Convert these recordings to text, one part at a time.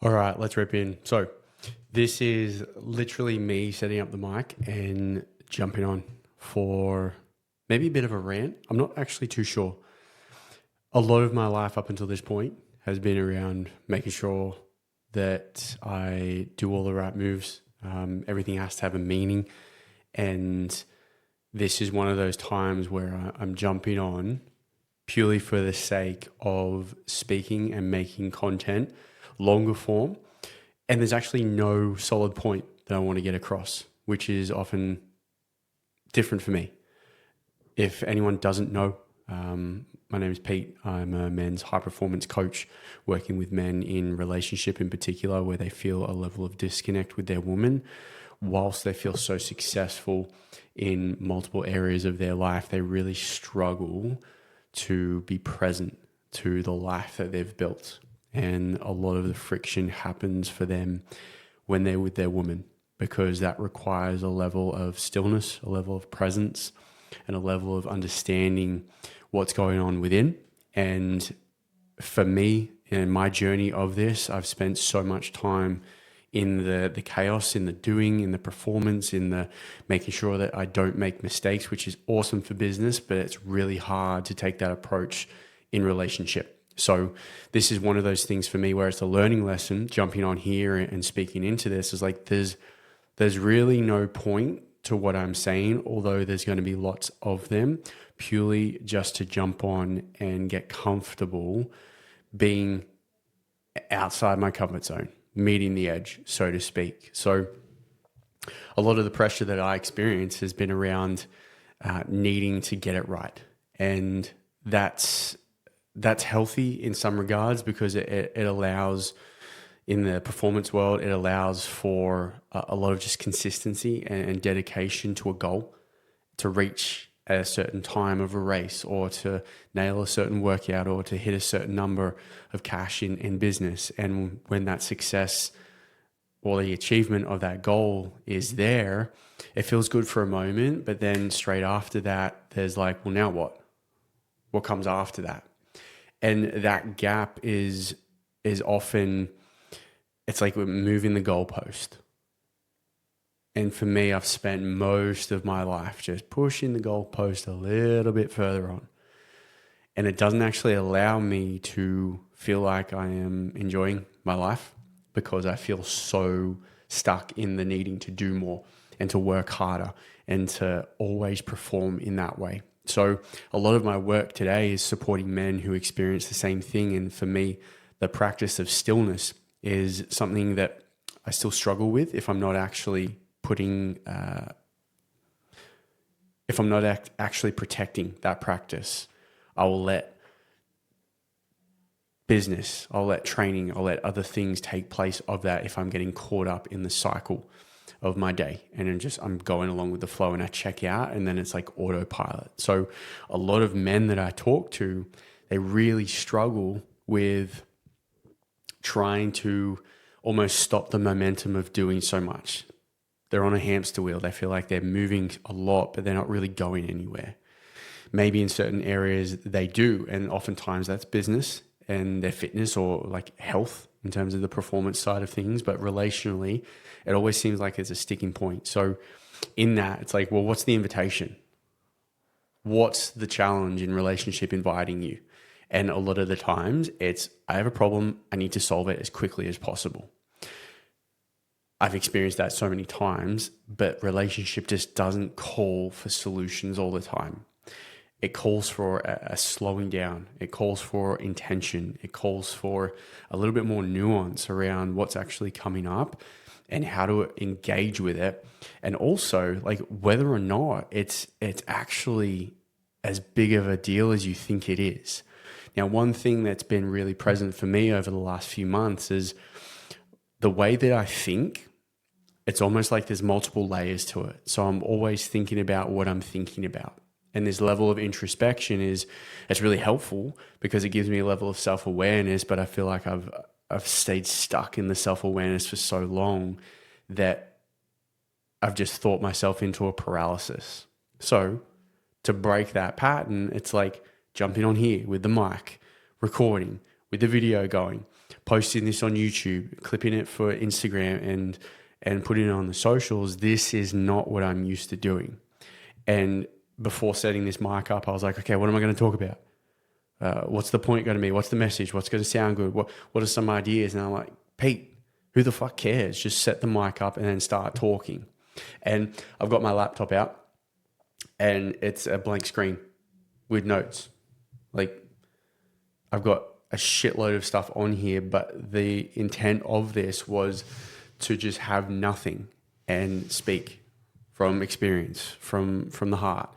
All right, let's rip in. So, this is literally me setting up the mic and jumping on for maybe a bit of a rant. I'm not actually too sure. A lot of my life up until this point has been around making sure that I do all the right moves. Everything has to have a meaning. And this is one of those times where I'm jumping on purely for the sake of speaking and making content longer form. And there's actually no solid point that I want to get across, which is often different for me. If anyone doesn't know, my name is Pete. I'm a men's high performance coach working with men in relationship in particular, where they feel a level of disconnect with their woman. Whilst they feel so successful in multiple areas of their life, they really struggle to be present to the life that they've built. And a lot of the friction happens for them when they're with their woman, because that requires a level of stillness, a level of presence, and a level of understanding what's going on within. And for me, in my journey of this, I've spent so much time in the chaos, in the doing, in the performance, in the making sure that I don't make mistakes, which is awesome for business, but it's really hard to take that approach in relationship. So this is one of those things for me where it's a learning lesson. Jumping on here and speaking into this is like there's really no point to what I'm saying, although there's going to be lots of them, purely just to jump on and get comfortable being outside my comfort zone, meeting the edge, so to speak. So a lot of the pressure that I experience has been around needing to get it right. And that's healthy in some regards, because it allows, in the performance world, it allows for a lot of just consistency and dedication to a goal, to reach at a certain time of a race, or to nail a certain workout, or to hit a certain number of cash in business. And when that success or the achievement of that goal is there, it feels good for a moment, but then straight after that, there's like, well, now what? What comes after that? And that gap is often, it's like we're moving the goalpost. And for me, I've spent most of my life just pushing the goalpost a little bit further on. And it doesn't actually allow me to feel like I am enjoying my life, because I feel so stuck in the needing to do more and to work harder and to always perform in that way. So a lot of my work today is supporting men who experience the same thing. And for me, the practice of stillness is something that I still struggle with if I'm not actually actually protecting that practice. I will let business, I'll let training, I'll let other things take place of that if I'm getting caught up in the cycle of my day, and then I'm going along with the flow, and I check out, and then it's like autopilot. So a lot of men that I talk to, they really struggle with trying to almost stop the momentum of doing so much. They're on a hamster wheel. They feel like they're moving a lot, but they're not really going anywhere. Maybe in certain areas they do, and oftentimes that's business and their fitness, or like health in terms of the performance side of things. But relationally, it always seems like it's a sticking point. So in that, it's like, well, what's the invitation? What's the challenge in relationship inviting you? And a lot of the times it's, I have a problem, I need to solve it as quickly as possible. I've experienced that so many times, but relationship just doesn't call for solutions all the time. It calls for a slowing down. It calls for intention. It calls for a little bit more nuance around what's actually coming up and how to engage with it. And also, like, whether or not it's actually as big of a deal as you think it is. Now, one thing that's been really present for me over the last few months is the way that I think. It's almost like there's multiple layers to it. So I'm always thinking about what I'm thinking about. And this level of introspection it's really helpful, because it gives me a level of self-awareness, but I feel like I've stayed stuck in the self-awareness for so long that I've just thought myself into a paralysis. So to break that pattern, it's like jumping on here with the mic, recording, with the video going, posting this on YouTube, clipping it for Instagram and putting it on the socials. This is not what I'm used to doing. And before setting this mic up, I was like, okay, what am I going to talk about? What's the point going to be? What's the message? What's going to sound good? What are some ideas? And I'm like, Pete, who the fuck cares? Just set the mic up and then start talking. And I've got my laptop out and it's a blank screen with notes. Like, I've got a shitload of stuff on here, but the intent of this was to just have nothing and speak from experience, from the heart,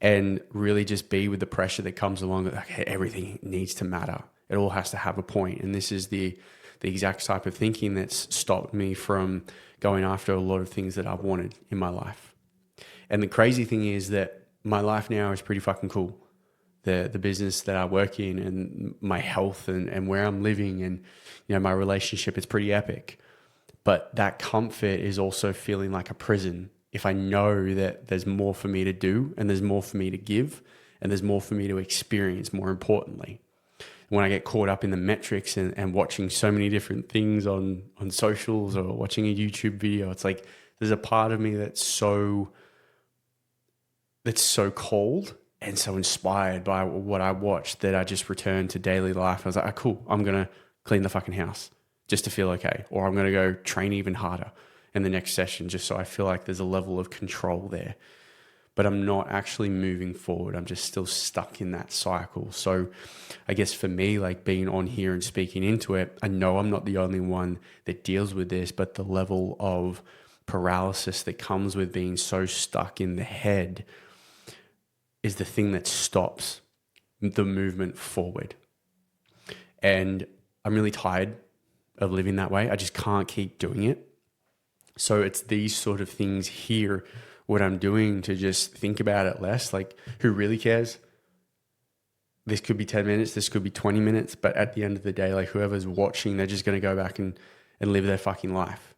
and really just be with the pressure that comes along. Like, everything needs to matter. It all has to have a point. And this is the exact type of thinking that's stopped me from going after a lot of things that I've wanted in my life. And the crazy thing is that my life now is pretty fucking cool. The business that I work in and my health and where I'm living and, you know, my relationship, it's pretty epic. But that comfort is also feeling like a prison if I know that there's more for me to do and there's more for me to give and there's more for me to experience, more importantly. When I get caught up in the metrics and watching so many different things on socials or watching a YouTube video, it's like there's a part of me that's so cold and so inspired by what I watched that I just returned to daily life. I was like, oh, cool, I'm going to clean the fucking house just to feel okay. Or I'm going to go train even harder in the next session just so I feel like there's a level of control there. But I'm not actually moving forward. I'm just still stuck in that cycle. So I guess for me, like being on here and speaking into it, I know I'm not the only one that deals with this, but the level of paralysis that comes with being so stuck in the head is the thing that stops the movement forward. And I'm really tired of living that way. I just can't keep doing it. So it's these sort of things here, what I'm doing to just think about it less. Like, who really cares? This could be 10 minutes, this could be 20 minutes, but at the end of the day, like whoever's watching, they're just going to go back and live their fucking life.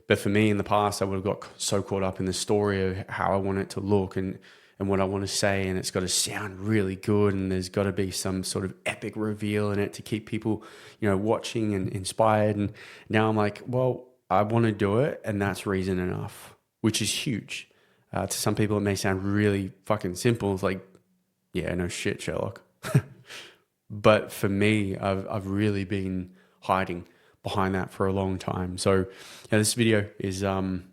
But for me in the past, I would have got so caught up in the story of how I want it to look and what I want to say, and it's got to sound really good, and there's got to be some sort of epic reveal in it to keep people, you know, watching and inspired. And now I'm like, well, I want to do it, and that's reason enough, which is huge. To some people, it may sound really fucking simple. It's like, yeah, no shit, Sherlock. But for me, I've really been hiding behind that for a long time. So yeah, this video is one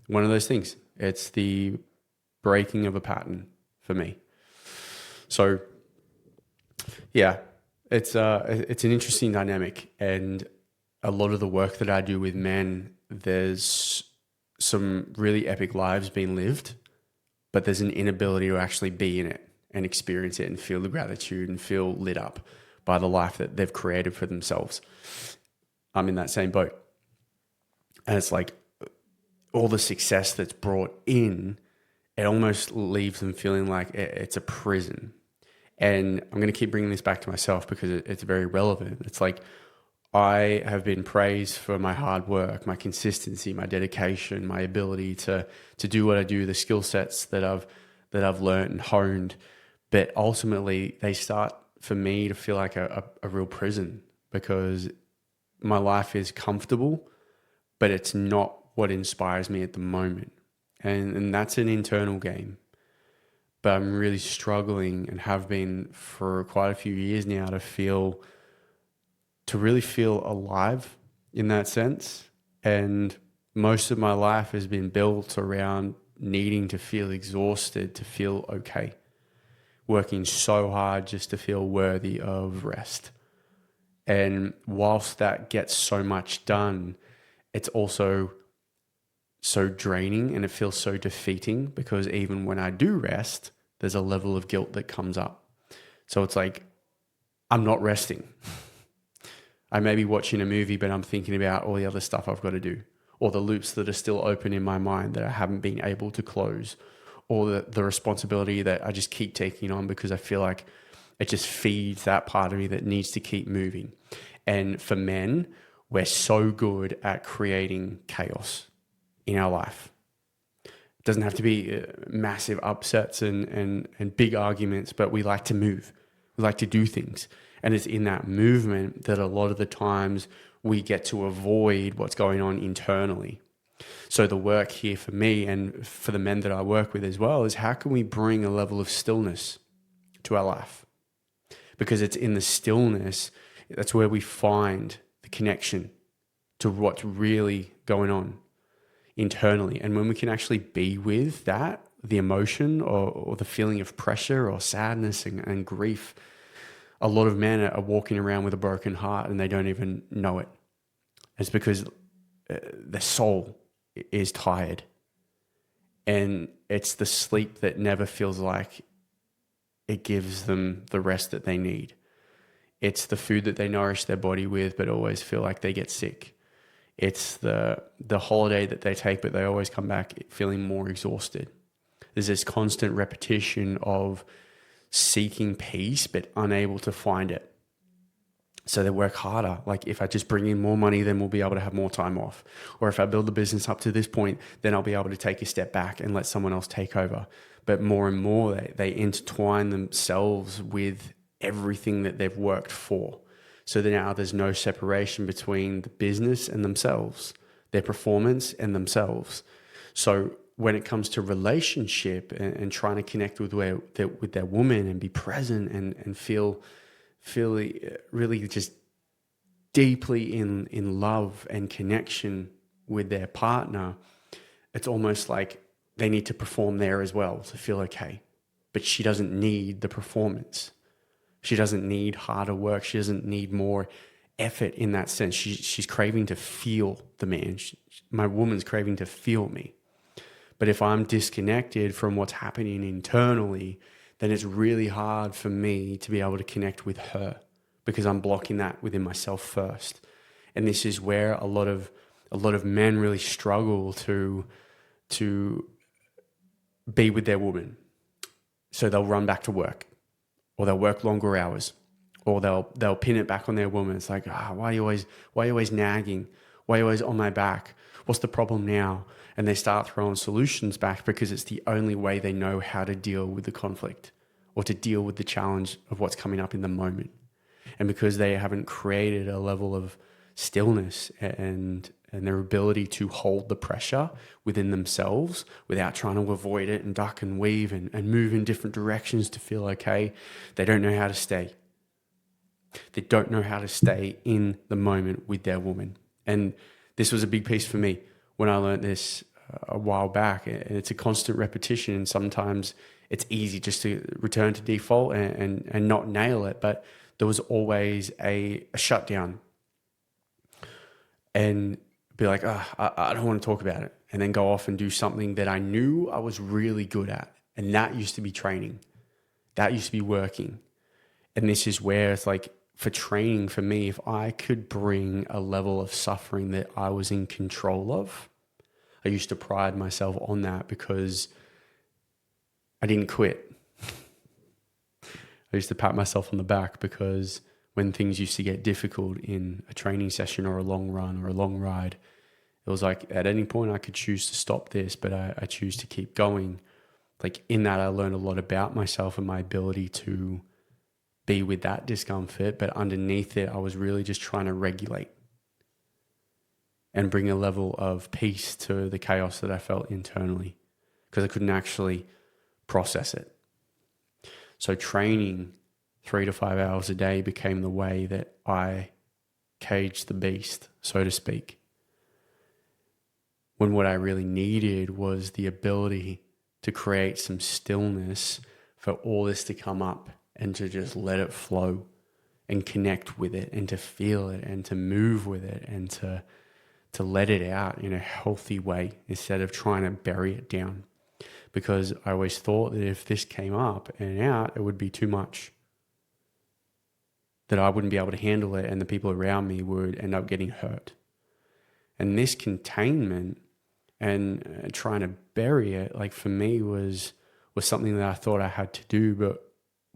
of those things. It's the breaking of a pattern for me. So yeah, it's an interesting dynamic, and a lot of the work that I do with men, there's some really epic lives being lived, but there's an inability to actually be in it and experience it and feel the gratitude and feel lit up by the life that they've created for themselves. I'm in that same boat. And it's like all the success that's brought in, it almost leaves them feeling like it's a prison. And I'm going to keep bringing this back to myself because it's very relevant. It's like, I have been praised for my hard work, my consistency, my dedication, my ability to do what I do, the skill sets that I've learned and honed. But ultimately, they start for me to feel like a real prison, because my life is comfortable, but it's not what inspires me at the moment. And that's an internal game. But I'm really struggling, and have been for quite a few years now, to really feel alive in that sense. And most of my life has been built around needing to feel exhausted, to feel okay, working so hard just to feel worthy of rest. And whilst that gets so much done, it's also so draining, and it feels so defeating, because even when I do rest, there's a level of guilt that comes up. So it's like, I'm not resting. I may be watching a movie, but I'm thinking about all the other stuff I've got to do, or the loops that are still open in my mind that I haven't been able to close, or the responsibility that I just keep taking on because I feel like it just feeds that part of me that needs to keep moving. And for men, we're so good at creating chaos in our life. It doesn't have to be massive upsets and big arguments, but we like to move. We like to do things. And it's in that movement that a lot of the times we get to avoid what's going on internally. So the work here for me and for the men that I work with as well is how can we bring a level of stillness to our life? Because it's in the stillness, that's where we find the connection to what's really going on internally. And when we can actually be with that, the emotion or the feeling of pressure or sadness and grief, a lot of men are walking around with a broken heart and they don't even know it. It's because their soul is tired. And it's the sleep that never feels like it gives them the rest that they need. It's the food that they nourish their body with, but always feel like they get sick. It's the holiday that they take, but they always come back feeling more exhausted. There's this constant repetition of seeking peace, but unable to find it. So they work harder. Like if I just bring in more money, then we'll be able to have more time off. Or if I build the business up to this point, then I'll be able to take a step back and let someone else take over. But more and more, they intertwine themselves with everything that they've worked for. So that now there's no separation between the business and themselves, their performance and themselves. So when it comes to relationship and trying to connect with their woman and be present and feel really just deeply in love and connection with their partner, it's almost like they need to perform there as well to feel okay. But she doesn't need the performance. She doesn't need harder work. She doesn't need more effort in that sense. She's craving to feel the man. My woman's craving to feel me. But if I'm disconnected from what's happening internally, then it's really hard for me to be able to connect with her because I'm blocking that within myself first. And this is where a lot of men really struggle to be with their woman. So they'll run back to work, or they'll work longer hours, or they'll pin it back on their woman. It's like, why are you always nagging? Why are you always on my back? What's the problem now? And they start throwing solutions back because it's the only way they know how to deal with the conflict or to deal with the challenge of what's coming up in the moment. And because they haven't created a level of stillness and their ability to hold the pressure within themselves without trying to avoid it and duck and weave and move in different directions to feel okay, they don't know how to stay. They don't know how to stay in the moment with their woman. And this was a big piece for me when I learned this a while back. And it's a constant repetition. And sometimes it's easy just to return to default and not nail it. But there was always a shutdown. And be like, I don't want to talk about it. And then go off and do something that I knew I was really good at. And that used to be training. That used to be working. And this is where it's like, for training for me, if I could bring a level of suffering that I was in control of, I used to pride myself on that because I didn't quit. I used to pat myself on the back because when things used to get difficult in a training session or a long run or a long ride, it was like at any point I could choose to stop this, but I choose to keep going. Like in that, I learned a lot about myself and my ability to be with that discomfort, but underneath it, I was really just trying to regulate and bring a level of peace to the chaos that I felt internally because I couldn't actually process it. So training 3 to 5 hours a day became the way that I caged the beast, so to speak. When what I really needed was the ability to create some stillness for all this to come up and to just let it flow and connect with it and to feel it and to move with it and to let it out in a healthy way instead of trying to bury it down. Because I always thought that if this came up and out, it would be too much. That I wouldn't be able to handle it and the people around me would end up getting hurt. And this containment and trying to bury it, like for me was something that I thought I had to do, but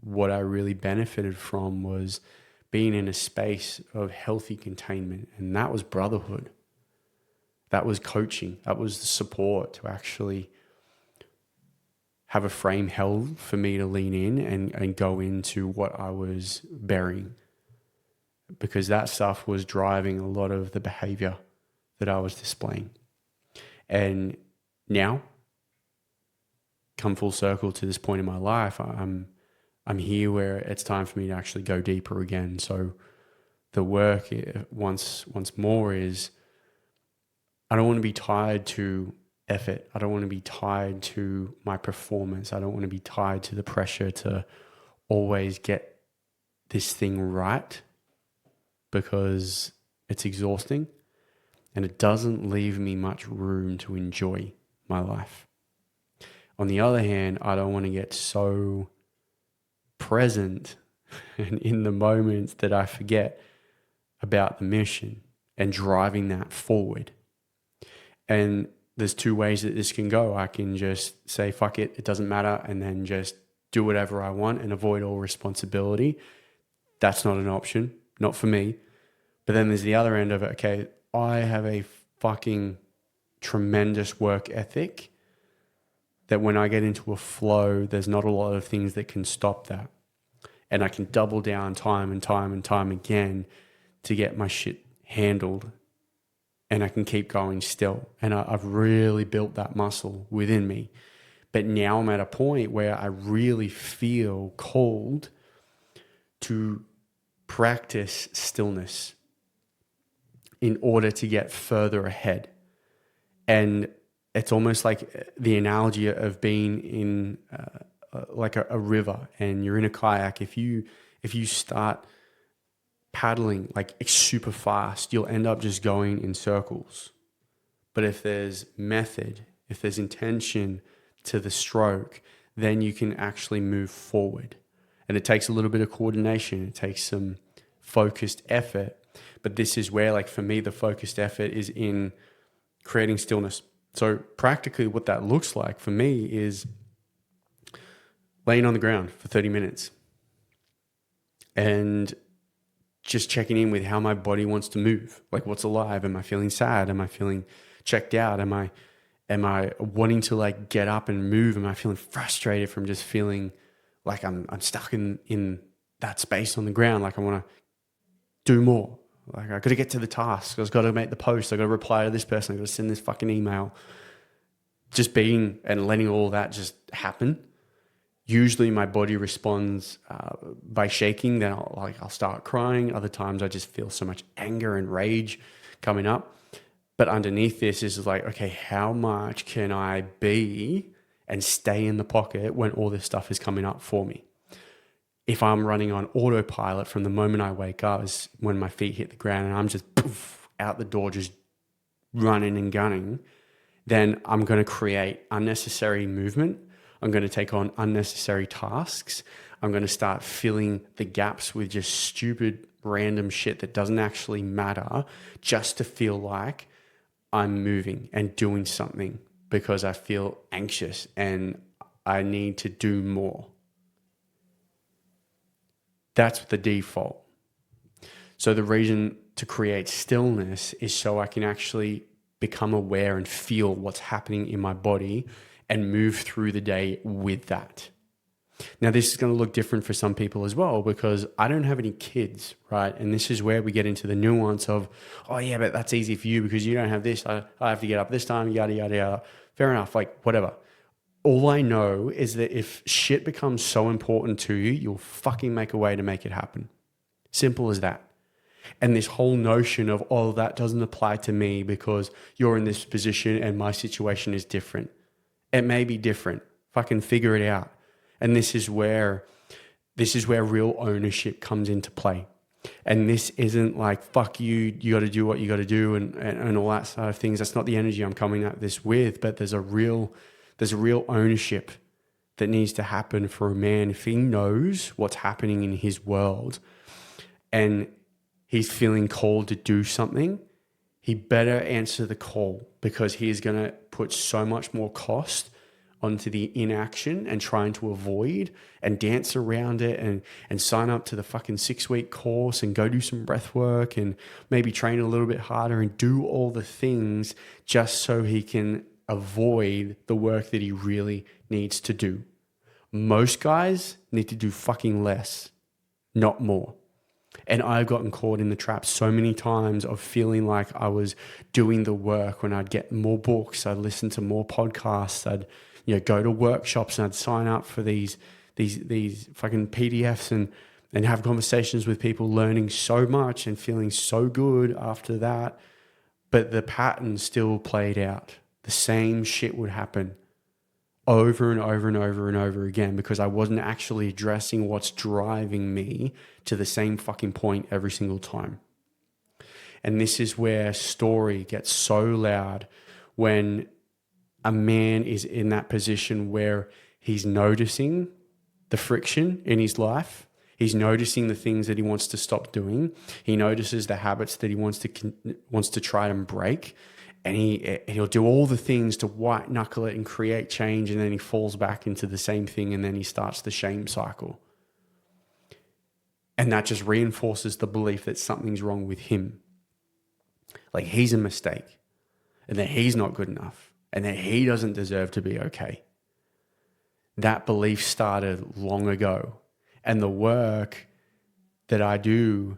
what I really benefited from was being in a space of healthy containment. And that was brotherhood. That was coaching. That was the support to actually have a frame held for me to lean in and go into what I was burying because that stuff was driving a lot of the behavior that I was displaying. And now, come full circle to this point in my life, I'm here where it's time for me to actually go deeper again. So the work once more is, I don't want to be tied to effort. I don't want to be tied to my performance. I don't want to be tied to the pressure to always get this thing right, because it's exhausting and it doesn't leave me much room to enjoy my life. On the other hand, I don't want to get so present and in the moments that I forget about the mission and driving that forward. And there's two ways that this can go. I can just say, fuck it, it doesn't matter, and then just do whatever I want and avoid all responsibility. That's not an option, not for me. But then there's the other end of it. Okay, I have a fucking tremendous work ethic that when I get into a flow, there's not a lot of things that can stop that. And I can double down time and time and time again to get my shit handled. And I can keep going still. And I've really built that muscle within me. But now I'm at a point where I really feel called to practice stillness in order to get further ahead. And it's almost like the analogy of being in like a river, and you're in a kayak. If you start paddling like super fast, you'll end up just going in circles. But if there's method, if there's intention to the stroke, then you can actually move forward. And it takes a little bit of coordination. It takes some focused effort. But this is where, like for me, the focused effort is in creating stillness. So practically what that looks like for me is laying on the ground for 30 minutes and just checking in with how my body wants to move. Like, what's alive? Am I feeling sad? Am I feeling checked out? Am I wanting to like get up and move? Am I feeling frustrated from just feeling like I'm stuck in that space on the ground? Like I want to do more. Like I got to get to the task. I've got to make the post. I got to reply to this person. I got to send this fucking email. Just being and letting all that just happen. Usually my body responds by shaking. Then I'll start crying. Other times I just feel so much anger and rage coming up. But underneath this is like, okay, how much can I be and stay in the pocket when all this stuff is coming up for me? If I'm running on autopilot from the moment I wake up is when my feet hit the ground and I'm just poof, out the door, just running and gunning, then I'm going to create unnecessary movement. I'm going to take on unnecessary tasks. I'm going to start filling the gaps with just stupid, random shit that doesn't actually matter, just to feel like I'm moving and doing something because I feel anxious and I need to do more. That's the default. So the reason to create stillness is so I can actually become aware and feel what's happening in my body and move through the day with that. Now, this is going to look different for some people as well, because I don't have any kids, right? And this is where we get into the nuance of, oh yeah, but that's easy for you because you don't have this. I have to get up this time, yada, yada, yada. Fair enough, like whatever. All I know is that if shit becomes so important to you, you'll fucking make a way to make it happen. Simple as that. And this whole notion of, oh, that doesn't apply to me because you're in this position and my situation is different. It may be different. Fucking figure it out. And this is where real ownership comes into play. And this isn't like, fuck you, you got to do what you got to do and all that sort of things. That's not the energy I'm coming at this with, but there's a real ownership that needs to happen for a man. If he knows what's happening in his world and he's feeling called to do something, he better answer the call, because he is going to put so much more cost onto the inaction and trying to avoid and dance around it and sign up to the fucking 6-week course and go do some breath work and maybe train a little bit harder and do all the things just so he can avoid the work that he really needs to do. Most guys need to do fucking less, not more. And I've gotten caught in the trap so many times of feeling like I was doing the work when I'd get more books, I'd listen to more podcasts, I'd go to workshops and I'd sign up for these fucking PDFs and have conversations with people, learning so much and feeling so good after that. But the pattern still played out. The same shit would happen over and over and over and over again because I wasn't actually addressing what's driving me to the same fucking point every single time. And this is where story gets so loud when a man is in that position where he's noticing the friction in his life. He's noticing the things that he wants to stop doing. He notices the habits that he wants to try and break. And he'll do all the things to white knuckle it and create change, and then he falls back into the same thing, and then he starts the shame cycle. And that just reinforces the belief that something's wrong with him. Like he's a mistake, and that he's not good enough, and that he doesn't deserve to be okay. That belief started long ago. And the work that I do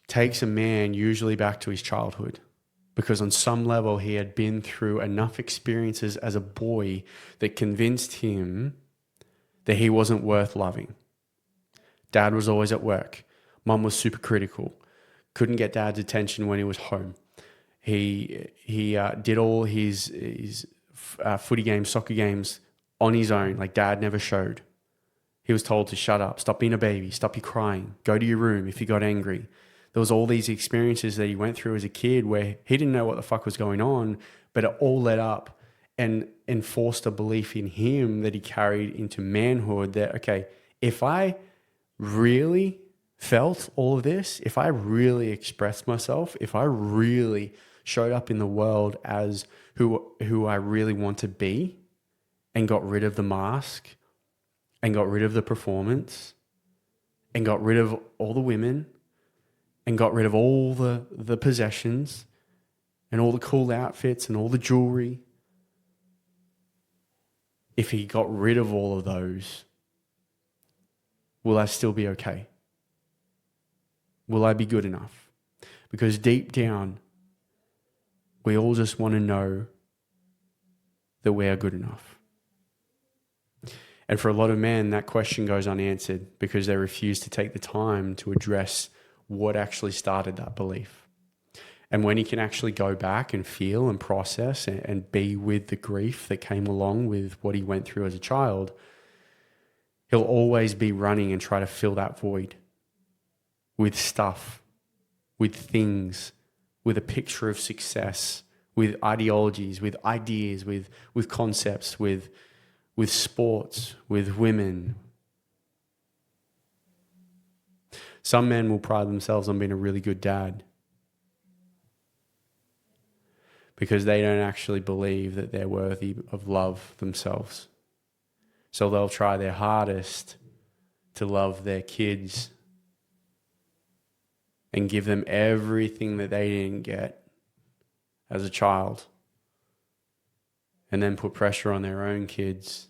takes a man usually back to his childhood. Because on some level, he had been through enough experiences as a boy that convinced him that he wasn't worth loving. Dad was always at work. Mum was super critical. Couldn't get dad's attention when he was home. He did all his footy games, soccer games on his own. Like dad never showed. He was told to shut up, stop being a baby, stop your crying, go to your room if you got angry. There was all these experiences that he went through as a kid where he didn't know what the fuck was going on, but it all led up and enforced a belief in him that he carried into manhood that, okay, if I really felt all of this, if I really expressed myself, if I really showed up in the world as who I really want to be and got rid of the mask and got rid of the performance and got rid of all the women and got rid of all the possessions and all the cool outfits and all the jewelry. If he got rid of all of those, will I still be okay? Will I be good enough? Because deep down, we all just want to know that we are good enough. And for a lot of men, that question goes unanswered because they refuse to take the time to address what actually started that belief. And when he can actually go back and feel and process and be with the grief that came along with what he went through as a child, he'll always be running and try to fill that void with stuff, with things, with a picture of success, with ideologies, with ideas, with concepts, with sports, with women. Some men will pride themselves on being a really good dad because they don't actually believe that they're worthy of love themselves. So they'll try their hardest to love their kids and give them everything that they didn't get as a child, and then put pressure on their own kids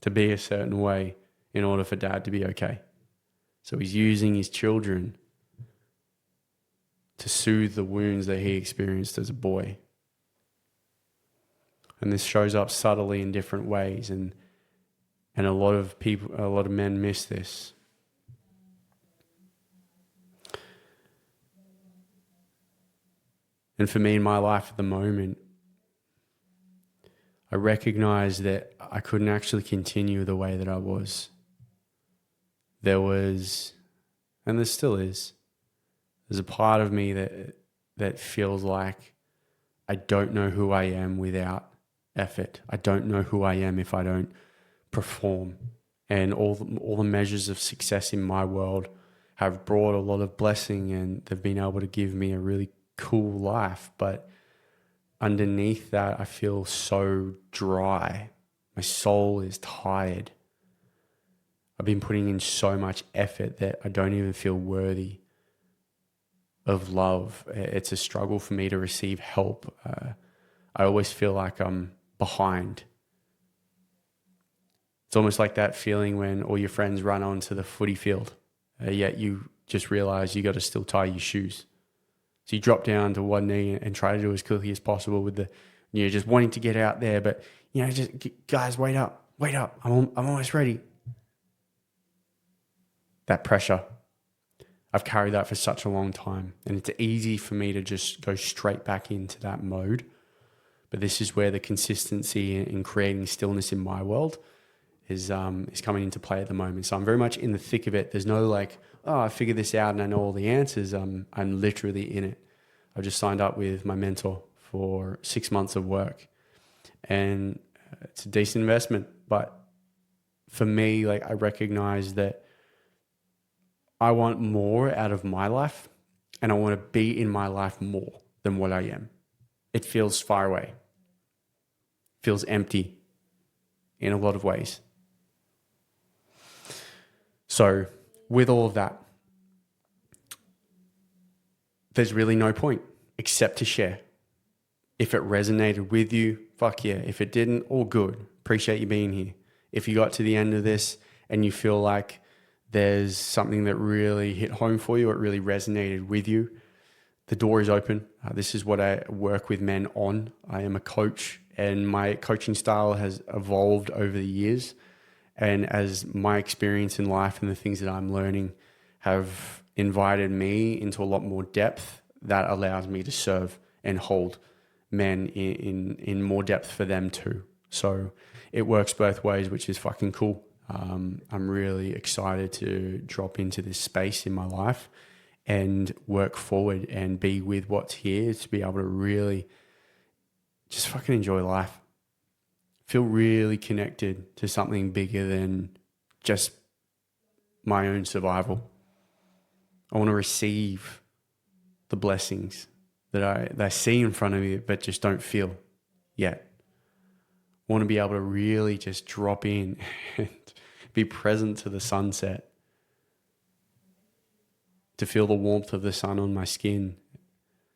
to be a certain way in order for dad to be okay. So he's using his children to soothe the wounds that he experienced as a boy. And this shows up subtly in different ways, and a lot of men miss this. And for me in my life at the moment, I recognize that I couldn't actually continue the way that I was. There was, and there still is, there's a part of me that feels like I don't know who I am without effort. I don't know who I am if I don't perform. And all the measures of success in my world have brought a lot of blessing, and they've been able to give me a really cool life. But underneath that, I feel so dry. My soul is tired. I've been putting in so much effort that I don't even feel worthy of love. It's a struggle for me to receive help. I always feel like I'm behind. It's almost like that feeling when all your friends run onto the footy field yet you just realize you got to still tie your shoes. So you drop down to one knee and try to do as quickly as possible with just wanting to get out there. But, just guys, wait up. I'm almost ready. That pressure. I've carried that for such a long time, and it's easy for me to just go straight back into that mode. But this is where the consistency in creating stillness in my world is coming into play at the moment. So I'm very much in the thick of it. There's no I figured this out and I know all the answers. I'm literally in it. I've just signed up with my mentor for 6 months of work, and it's a decent investment. But for me, I recognize that I want more out of my life, and I want to be in my life more than what I am. It feels far away. Feels empty in a lot of ways. So with all of that, there's really no point except to share. If it resonated with you, fuck yeah. If it didn't, all good. Appreciate you being here. If you got to the end of this and you feel like there's something that really hit home for you, it really resonated with you, the door is open. This is what I work with men on. I am a coach, and my coaching style has evolved over the years. And as my experience in life and the things that I'm learning have invited me into a lot more depth, that allows me to serve and hold men in more depth for them too. So it works both ways, which is fucking cool. I'm really excited to drop into this space in my life and work forward and be with what's here, to be able to really just fucking enjoy life. Feel really connected to something bigger than just my own survival. I want to receive the blessings that I see in front of me, but just don't feel yet. I want to be able to really just drop in and be present to the sunset, to feel the warmth of the sun on my skin,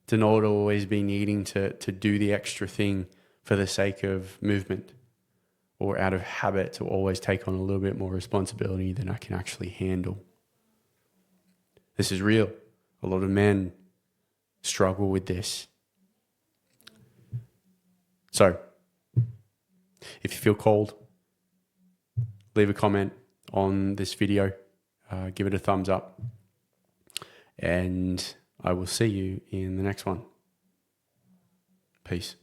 to not always be needing to do the extra thing for the sake of movement, or out of habit to always take on a little bit more responsibility than I can actually handle. This is real. A lot of men struggle with this. So, if you feel called, leave a comment on this video, give it a thumbs up, and I will see you in the next one. Peace.